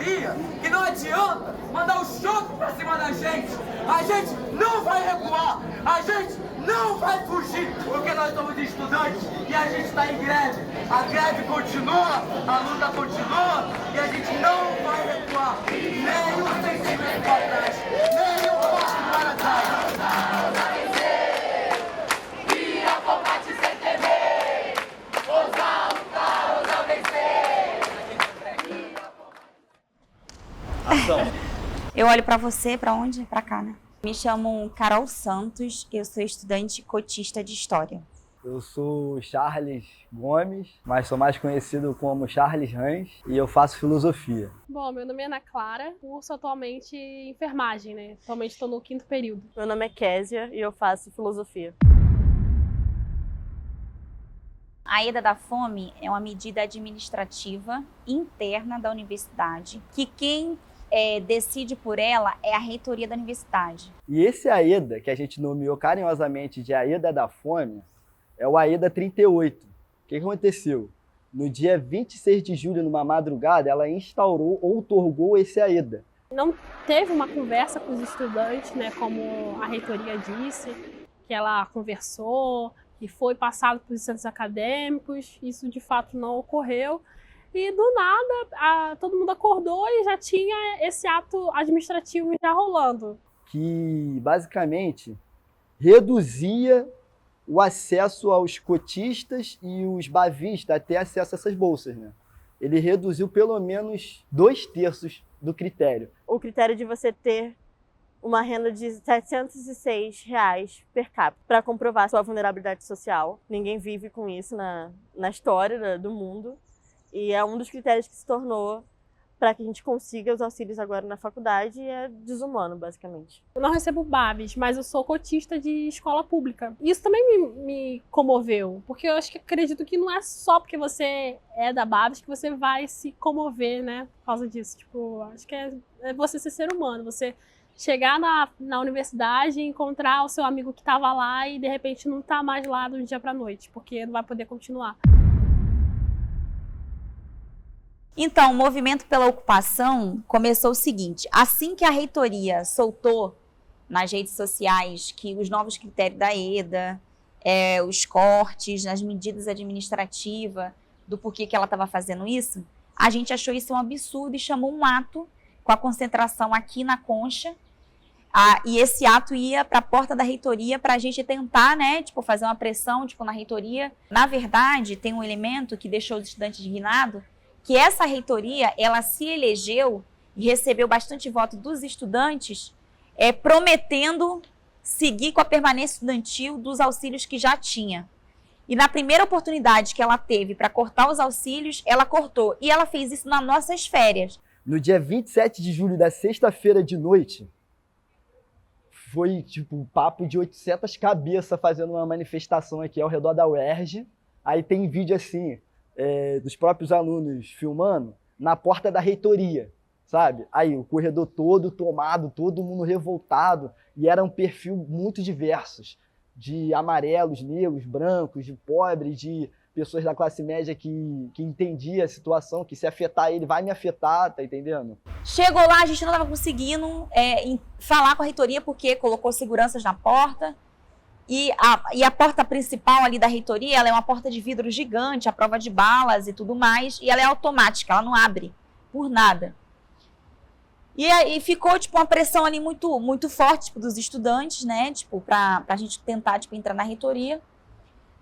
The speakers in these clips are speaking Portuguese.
reitoria que não adianta mandar o choque pra cima da gente. A gente não vai recuar, a gente não vai fugir, porque nós somos estudantes e a gente está em greve. A greve continua, a luta continua e a gente não vai recuar. Nem um centímetro para trás, nem um passo para trás. Eu olho pra você, pra onde? Pra cá, né? Me chamo Carol Santos, eu sou estudante cotista de História. Eu sou Charles Gomes, mas sou mais conhecido como Charles Rães e eu faço filosofia. Bom, meu nome é Ana Clara, curso atualmente enfermagem, né? Atualmente estou no 5º período. Meu nome é Késia e eu faço filosofia. A EDA da Fome é uma medida administrativa interna da universidade, que quem decide por ela é a reitoria da universidade. E esse AEDA, que a gente nomeou carinhosamente de AEDA da Fome, é o AEDA 38. O que aconteceu? No dia 26 de julho, numa madrugada, ela instaurou, outorgou esse AEDA. Não teve uma conversa com os estudantes, né? Como a reitoria disse, que ela conversou, que foi passado para os centros acadêmicos. Isso de fato não ocorreu. E do nada, todo mundo acordou e já tinha esse ato administrativo já rolando. Que basicamente reduzia o acesso aos cotistas e os bavistas a ter acesso a essas bolsas, né? Ele reduziu pelo menos 2/3 do critério. O critério de você ter uma renda de R$ 706 per capita para comprovar sua vulnerabilidade social. Ninguém vive com isso na história do mundo. E é um dos critérios que se tornou para que a gente consiga os auxílios agora na faculdade e é desumano, basicamente. Eu não recebo BAVES, mas eu sou cotista de escola pública. Isso também me comoveu, porque eu acredito que não é só porque você é da BAVES que você vai se comover, né, por causa disso. Tipo, acho que é você ser humano, você chegar na universidade e encontrar o seu amigo que estava lá e de repente não está mais lá do dia para a noite, porque não vai poder continuar. Então, o movimento pela ocupação começou o seguinte: assim que a reitoria soltou nas redes sociais que os novos critérios da EDA, os cortes, as medidas administrativas, do porquê que ela estava fazendo isso, a gente achou isso um absurdo e chamou um ato com a concentração aqui na Concha. E esse ato ia para a porta da reitoria para a gente tentar, né, fazer uma pressão na reitoria. Na verdade, tem um elemento que deixou os estudantes indignados, que essa reitoria, ela se elegeu e recebeu bastante voto dos estudantes, prometendo seguir com a permanência estudantil dos auxílios que já tinha. E na primeira oportunidade que ela teve para cortar os auxílios, ela cortou. E ela fez isso nas nossas férias. No dia 27 de julho, da sexta-feira de noite, foi um papo de 800 cabeças fazendo uma manifestação aqui ao redor da UERJ. Aí tem vídeo assim, dos próprios alunos filmando na porta da reitoria, sabe? Aí o corredor todo tomado, todo mundo revoltado, e era um perfil muito diversos, de amarelos, negros, brancos, de pobres, de pessoas da classe média que entendia a situação, que se afetar ele vai me afetar, tá entendendo? Chegou lá, a gente não estava conseguindo falar com a reitoria porque colocou seguranças na porta. E a porta principal ali da reitoria, ela é uma porta de vidro gigante, à prova de balas e tudo mais, e ela é automática, ela não abre por nada. E aí ficou uma pressão ali muito, muito forte dos estudantes, né, pra gente tentar entrar na reitoria.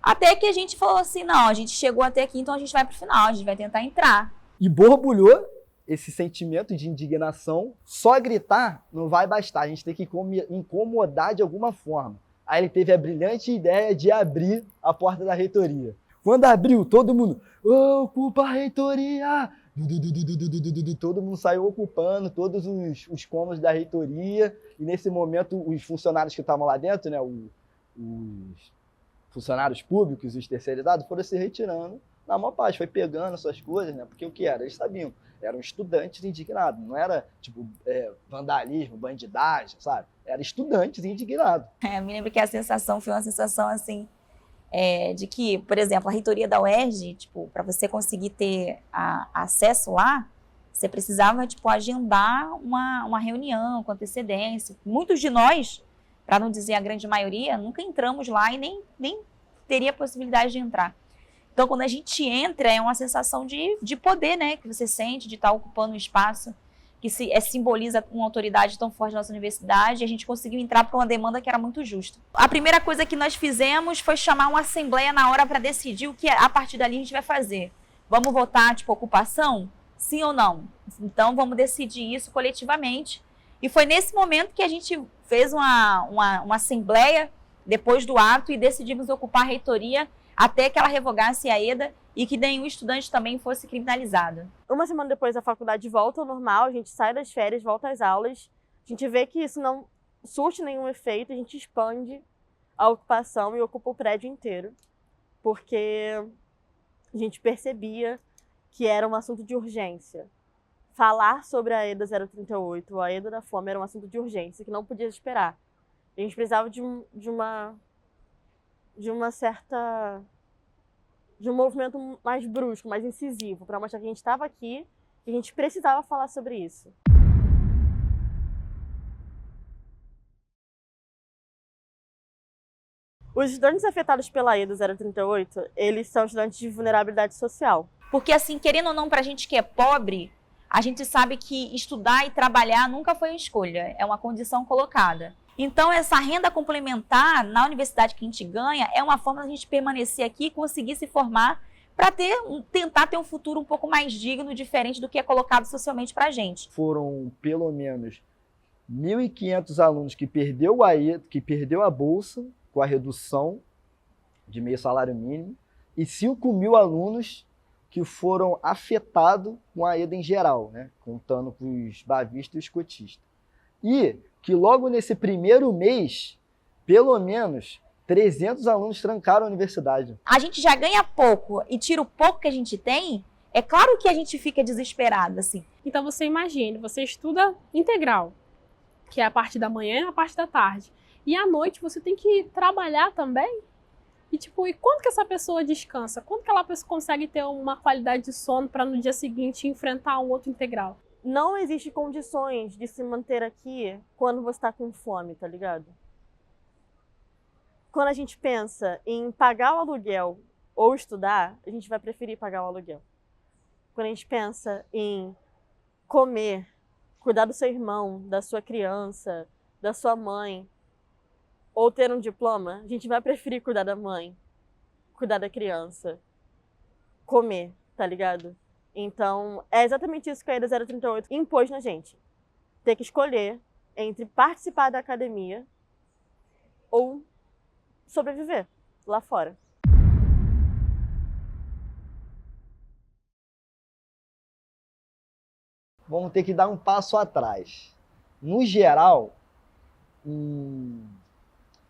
Até que a gente falou assim, não, a gente chegou até aqui, então a gente vai pro final, a gente vai tentar entrar. E borbulhou esse sentimento de indignação. Só gritar não vai bastar, a gente tem que incomodar de alguma forma. Aí ele teve a brilhante ideia de abrir a porta da reitoria. Quando abriu, todo mundo, ocupa a reitoria! Todo mundo saiu ocupando todos os cômodos da reitoria. E nesse momento, os funcionários que estavam lá dentro, né, os funcionários públicos, os terceirizados, foram se retirando na maior paz. Foi pegando suas coisas, né? Porque o que era? Eles sabiam. Eram estudantes indignados. Não era, vandalismo, bandidagem, sabe? Eram estudantes indignados. Eu me lembro que a sensação foi uma sensação, assim, de que, por exemplo, a reitoria da UERJ, para você conseguir ter acesso lá, Você precisava, tipo, agendar uma reunião com antecedência. Muitos de nós, para não dizer a grande maioria, nunca entramos lá e nem teria possibilidade de entrar. Então, quando a gente entra, é uma sensação de poder, né? Que você sente de estar ocupando um espaço que simboliza uma autoridade tão forte da nossa universidade, e a gente conseguiu entrar para uma demanda que era muito justa. A primeira coisa que nós fizemos foi chamar uma assembleia na hora para decidir o que a partir dali a gente vai fazer. Vamos votar, tipo, ocupação? Sim ou não? Então, vamos decidir isso coletivamente. E foi nesse momento que a gente fez uma assembleia, depois do ato, e decidimos ocupar a reitoria até que ela revogasse a EDA e que nenhum estudante também fosse criminalizado. Uma semana depois, a faculdade volta ao normal, a gente sai das férias, volta às aulas, a gente vê que isso não surte nenhum efeito, a gente expande a ocupação e ocupa o prédio inteiro, porque a gente percebia que era um assunto de urgência. Falar sobre a EDA 038, a EDA da fome, era um assunto de urgência, que não podia esperar. A gente precisava de um movimento mais brusco, mais incisivo, para mostrar que a gente estava aqui e a gente precisava falar sobre isso. Os estudantes afetados pela EDA 038, eles são estudantes de vulnerabilidade social. Porque, assim, querendo ou não, para a gente que é pobre, a gente sabe que estudar e trabalhar nunca foi uma escolha, é uma condição colocada. Então, essa renda complementar na universidade que a gente ganha é uma forma de a gente permanecer aqui e conseguir se formar para tentar ter um futuro um pouco mais digno, diferente do que é colocado socialmente para a gente. Foram pelo menos 1.500 alunos que perdeu a bolsa com a redução de meio salário mínimo e 5.000 alunos que foram afetados com a EDA em geral, né? Contando com os bavistas e os cotistas. E que logo nesse primeiro mês, pelo menos 300 alunos trancaram a universidade. A gente já ganha pouco e tira o pouco que a gente tem, é claro que a gente fica desesperado, assim. Então você imagina, você estuda integral, que é a parte da manhã e a parte da tarde. E à noite você tem que trabalhar também. E tipo, e quando que essa pessoa descansa? Quando que ela consegue ter uma qualidade de sono para no dia seguinte enfrentar um outro integral? Não existe condições de se manter aqui quando você está com fome, tá ligado? Quando a gente pensa em pagar o aluguel ou estudar, a gente vai preferir pagar o aluguel. Quando a gente pensa em comer, cuidar do seu irmão, da sua criança, da sua mãe, ou ter um diploma, a gente vai preferir cuidar da mãe, cuidar da criança, comer, tá ligado? Então, é exatamente isso que a EDA 038 impôs na gente. Ter que escolher entre participar da academia ou sobreviver lá fora. Vamos ter que dar um passo atrás. No geral,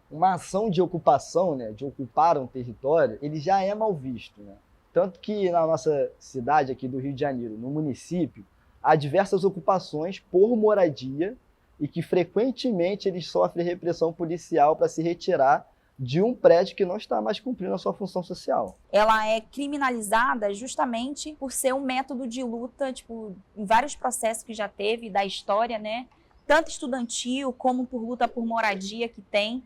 uma ação de ocupação, né, de ocupar um território, ele já é mal visto, né? Tanto que na nossa cidade aqui do Rio de Janeiro, no município, há diversas ocupações por moradia e que frequentemente eles sofrem repressão policial para se retirar de um prédio que não está mais cumprindo a sua função social. Ela é criminalizada justamente por ser um método de luta, tipo, em vários processos que já teve da história, né? Tanto estudantil como por luta por moradia que tem.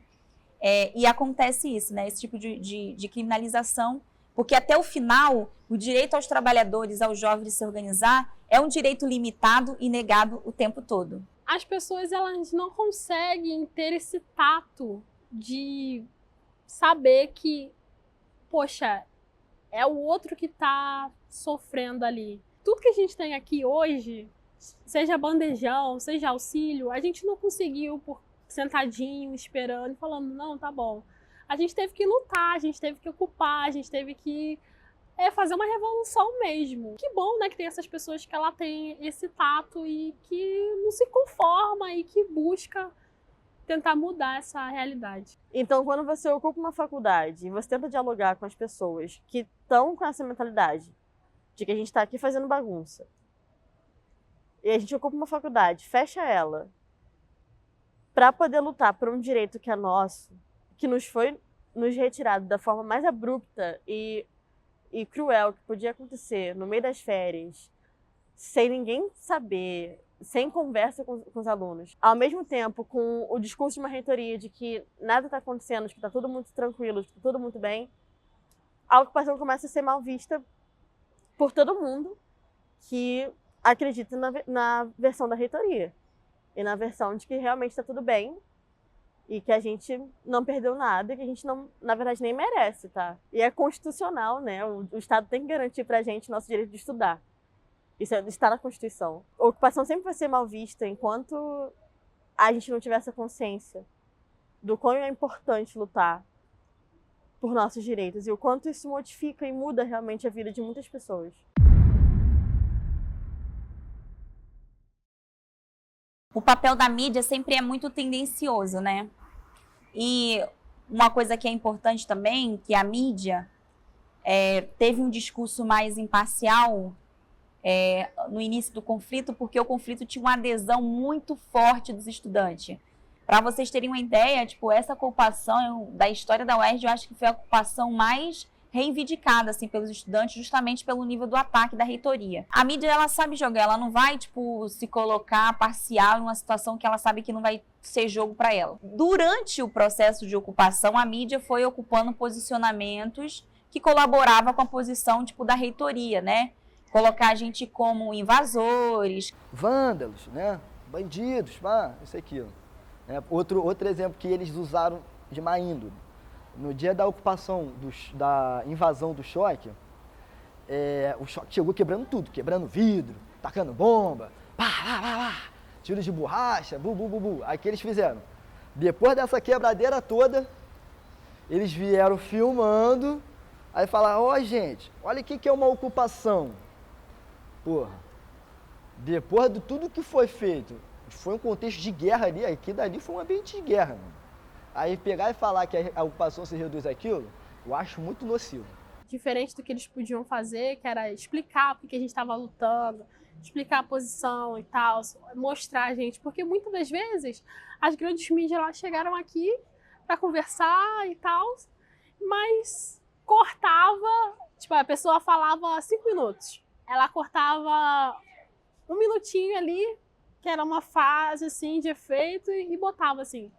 E acontece isso, né? Esse tipo de criminalização, porque até o final, o direito aos trabalhadores, aos jovens de se organizar, é um direito limitado e negado o tempo todo. As pessoas, elas não conseguem ter esse tato de saber que, poxa, é o outro que está sofrendo ali. Tudo que a gente tem aqui hoje, seja bandejão, seja auxílio, a gente não conseguiu por sentadinho, esperando, falando, não, tá bom. A gente teve que lutar, a gente teve que ocupar, a gente teve que fazer uma revolução mesmo. Que bom, né, que tem essas pessoas que ela tem esse tato e que não se conforma e que busca tentar mudar essa realidade. Então, quando você ocupa uma faculdade e você tenta dialogar com as pessoas que estão com essa mentalidade de que a gente está aqui fazendo bagunça, e a gente ocupa uma faculdade, fecha ela, para poder lutar por um direito que é nosso, que nos retirado da forma mais abrupta e cruel que podia acontecer no meio das férias, sem ninguém saber, sem conversa com os alunos. Ao mesmo tempo, com o discurso de uma reitoria de que nada está acontecendo, de que está tudo muito tranquilo, de que está tudo muito bem, a ocupação começa a ser mal vista por todo mundo que acredita na versão da reitoria e na versão de que realmente está tudo bem e que a gente não perdeu nada e que a gente, não, na verdade, nem merece, tá? E é constitucional, né? O Estado tem que garantir pra gente o nosso direito de estudar. Isso está na Constituição. A ocupação sempre vai ser mal vista enquanto a gente não tiver essa consciência do quão é importante lutar por nossos direitos e o quanto isso modifica e muda realmente a vida de muitas pessoas. O papel da mídia sempre é muito tendencioso, né? E uma coisa que é importante também, que a mídia teve um discurso mais imparcial no início do conflito, porque o conflito tinha uma adesão muito forte dos estudantes. Para vocês terem uma ideia, tipo, essa ocupação da história da UERJ, eu acho que foi a ocupação mais reivindicada assim, pelos estudantes, justamente pelo nível do ataque da reitoria. A mídia, ela sabe jogar, ela não vai tipo, se colocar parcial em uma situação que ela sabe que não vai ser jogo para ela. Durante o processo de ocupação, a mídia foi ocupando posicionamentos que colaboravam com a posição tipo, da reitoria, né? Colocar a gente como invasores. Vândalos, né? Bandidos, isso e aquilo. Outro exemplo que eles usaram de má índole. No dia da ocupação, da invasão do Choque, o Choque chegou quebrando tudo, quebrando vidro, tacando bomba, tiros de borracha, Aí o que eles fizeram? Depois dessa quebradeira toda, eles vieram filmando, aí falaram, gente, olha o que é uma ocupação. Porra, depois de tudo que foi feito, foi um contexto de guerra ali, aqui dali foi um ambiente de guerra, mano. Aí pegar e falar que a ocupação se reduz àquilo, eu acho muito nocivo. Diferente do que eles podiam fazer, que era explicar porque a gente estava lutando, explicar a posição e tal, mostrar a gente. Porque muitas das vezes as grandes mídias lá chegaram aqui para conversar e tal, mas cortava, tipo, a pessoa falava 5 minutos. Ela cortava 1 minutinho ali, que era uma fase assim de efeito, e botava assim.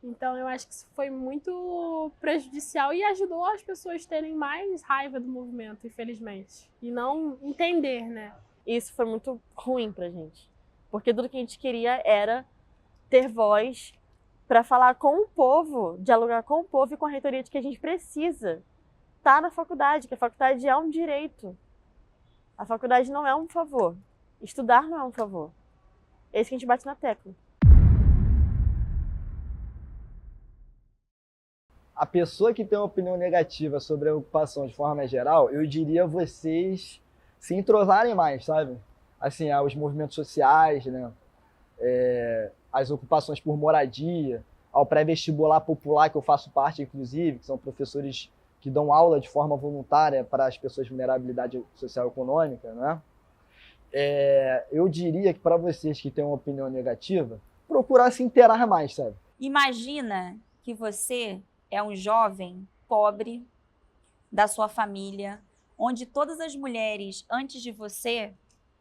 Então eu acho que isso foi muito prejudicial e ajudou as pessoas a terem mais raiva do movimento, infelizmente. E não entender, né? Isso foi muito ruim pra gente. Porque tudo que a gente queria era ter voz para falar com o povo, dialogar com o povo e com a reitoria de que a gente precisa estar na faculdade, que a faculdade é um direito. A faculdade não é um favor. Estudar não é um favor. É isso que a gente bate na tecla. A pessoa que tem uma opinião negativa sobre a ocupação de forma geral, eu diria vocês se entrosarem mais, sabe? Assim, aos movimentos sociais, né? As ocupações por moradia, ao pré-vestibular popular, que eu faço parte, inclusive, que são professores que dão aula de forma voluntária para as pessoas de vulnerabilidade social e econômica, né? Eu diria que para vocês que têm uma opinião negativa, procurar se inteirar mais, sabe? Imagina que você é um jovem pobre da sua família, onde todas as mulheres antes de você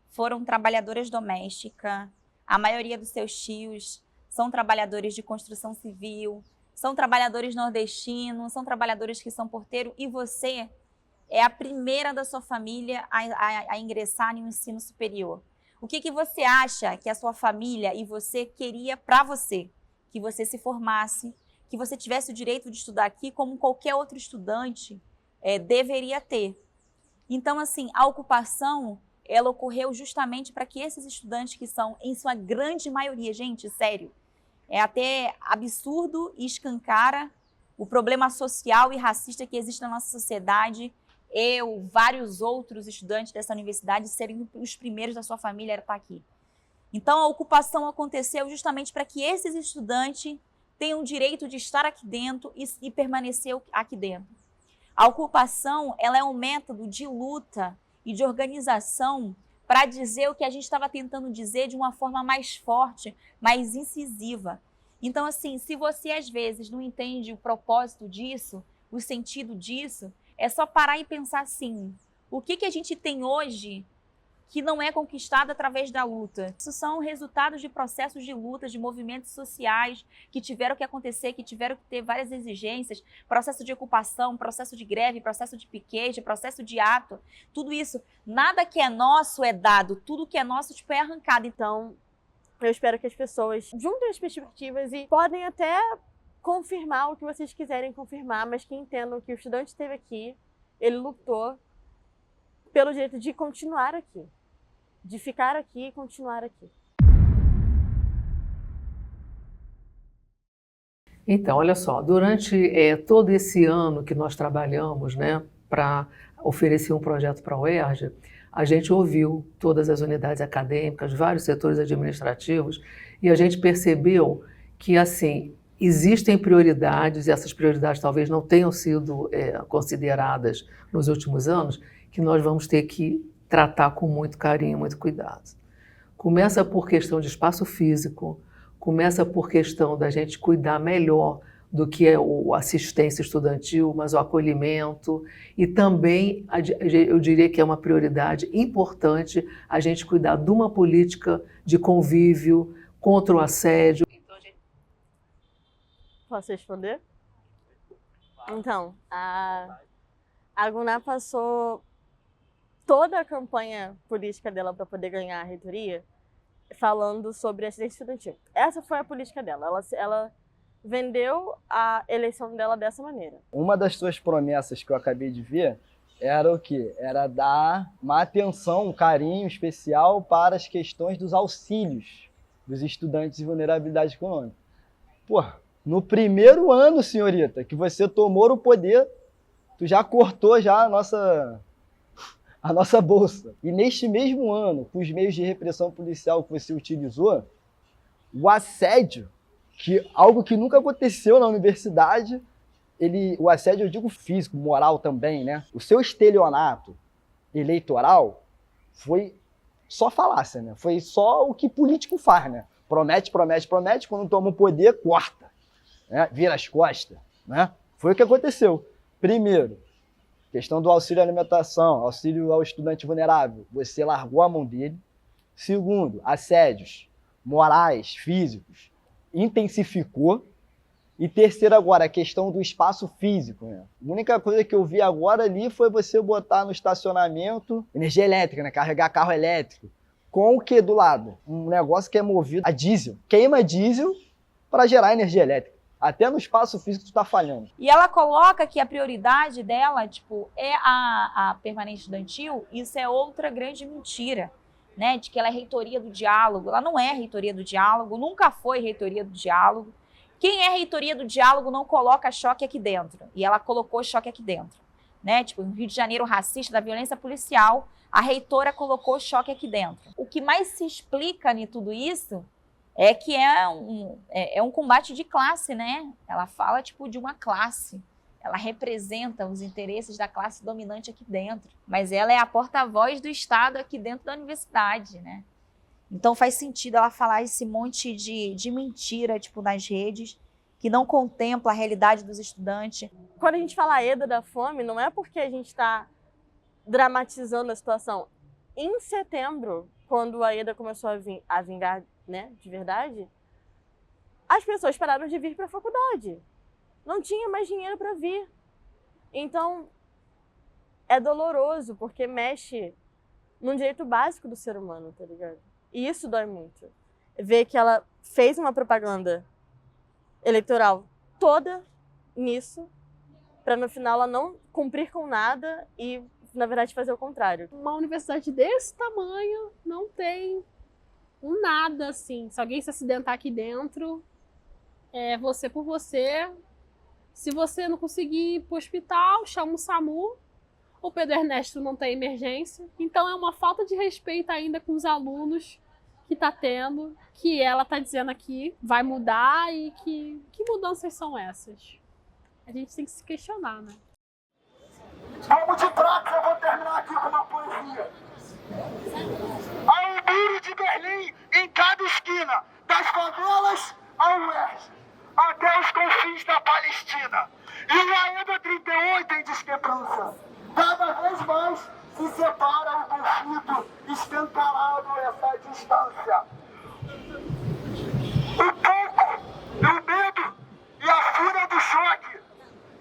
foram trabalhadoras domésticas, a maioria dos seus tios são trabalhadores de construção civil, são trabalhadores nordestinos, são trabalhadores que são porteiro, e você é a primeira da sua família a ingressar no ensino superior. O que você acha que a sua família e você queria para você? Que você se formasse, que você tivesse o direito de estudar aqui como qualquer outro estudante deveria ter. Então, assim, a ocupação, ela ocorreu justamente para que esses estudantes que são, em sua grande maioria, gente, sério, é até absurdo e escancara o problema social e racista que existe na nossa sociedade. Eu, vários outros estudantes dessa universidade serem os primeiros da sua família a estar aqui. Então, a ocupação aconteceu justamente para que esses estudantes tenham o direito de estar aqui dentro e permanecer aqui dentro. A ocupação, ela é um método de luta e de organização para dizer o que a gente estava tentando dizer de uma forma mais forte, mais incisiva. Então, assim, se você às vezes não entende o propósito disso, o sentido disso, é só parar e pensar assim, o que a gente tem hoje que não é conquistada através da luta. Isso são resultados de processos de luta, de movimentos sociais que tiveram que acontecer, que tiveram que ter várias exigências, processo de ocupação, processo de greve, processo de piquete, processo de ato, tudo isso. Nada que é nosso é dado, tudo que é nosso tipo, é arrancado. Então, eu espero que as pessoas juntem as perspectivas e podem até confirmar o que vocês quiserem confirmar, mas que entendam que o estudante esteve aqui, ele lutou pelo direito de continuar aqui, de ficar aqui e continuar aqui. Então, olha só, durante todo esse ano que nós trabalhamos, né, para oferecer um projeto para a UERJ, a gente ouviu todas as unidades acadêmicas, vários setores administrativos, e a gente percebeu que, assim, existem prioridades, e essas prioridades talvez não tenham sido consideradas nos últimos anos, que nós vamos ter que tratar com muito carinho, muito cuidado. Começa por questão de espaço físico, começa por questão da gente cuidar melhor do que é a assistência estudantil, mas o acolhimento, e também eu diria que é uma prioridade importante a gente cuidar de uma política de convívio contra o assédio. Posso responder? Então, a Guná passou toda a campanha política dela para poder ganhar a reitoria falando sobre assistência estudantil. Essa foi a política dela. Ela vendeu a eleição dela dessa maneira. Uma das suas promessas que eu acabei de ver era o quê? Era dar uma atenção, um carinho especial para as questões dos auxílios dos estudantes de vulnerabilidade econômica. Pô, no primeiro ano, senhorita, que você tomou o poder, tu já cortou já a nossa bolsa. E neste mesmo ano, com os meios de repressão policial que você utilizou, o assédio, algo que nunca aconteceu na universidade, o assédio, eu digo físico, moral também, né? O seu estelionato eleitoral foi só falácia, né? Foi só o que político faz, né? Promete, promete, promete, quando toma o poder, corta, né? Vira as costas, né? Foi o que aconteceu. Primeiro, questão do auxílio à alimentação, auxílio ao estudante vulnerável, você largou a mão dele. Segundo, assédios morais, físicos, intensificou. E terceiro agora, a questão do espaço físico, né? A única coisa que eu vi agora ali foi você botar no estacionamento energia elétrica, né? Carregar carro elétrico. Com o que do lado? Um negócio que é movido a diesel. Queima diesel para gerar energia elétrica. Até no espaço físico tu está falhando. E ela coloca que a prioridade dela, tipo, é a permanência estudantil. Isso é outra grande mentira, né? De que ela é reitoria do diálogo. Ela não é reitoria do diálogo, nunca foi reitoria do diálogo. Quem é reitoria do diálogo não coloca choque aqui dentro. E ela colocou choque aqui dentro, né? Tipo, no Rio de Janeiro racista, da violência policial, a reitora colocou choque aqui dentro. O que mais se explica em tudo isso é que é um combate de classe, né? Ela fala, tipo, de uma classe. Ela representa os interesses da classe dominante aqui dentro. Mas ela é a porta-voz do Estado aqui dentro da universidade, né? Então faz sentido ela falar esse monte de mentira, tipo, nas redes, que não contempla a realidade dos estudantes. Quando a gente fala a EDA da fome, não é porque a gente está dramatizando a situação. Em setembro, quando a EDA começou a vingar, né, de verdade, as pessoas pararam de vir para a faculdade. Não tinha mais dinheiro para vir. Então, é doloroso, porque mexe num direito básico do ser humano, tá ligado? E isso dói muito. Ver que ela fez uma propaganda eleitoral toda nisso, para no final ela não cumprir com nada e, na verdade, fazer o contrário. Uma universidade desse tamanho não tem um nada assim. Se alguém se acidentar aqui dentro, é você por você. Se você não conseguir ir para o hospital, chama o SAMU. O Pedro Ernesto não tem emergência. Então é uma falta de respeito ainda com os alunos que está tendo, que ela está dizendo aqui vai mudar e que mudanças são essas? A gente tem que se questionar, né? Vamos de praxe, eu vou terminar aqui com uma poesia. Há um muro de Berlim em cada esquina, das favelas ao oeste, até os confins da Palestina. E o AEDA 38 em desquebrança, cada vez mais se separa o conflito escancarado essa distância. O pouco, o medo e a fúria do choque.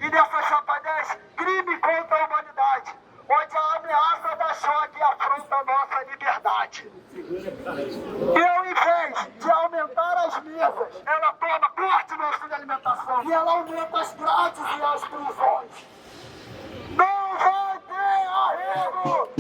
E dessa chapadez, crime contra a humanidade, onde a ameaça da choque afronta a nossa liberdade. E ao invés de aumentar as mesas, ela toma corte no auxílio alimentação e ela aumenta as grades e as prisões. Não vai ter arrego!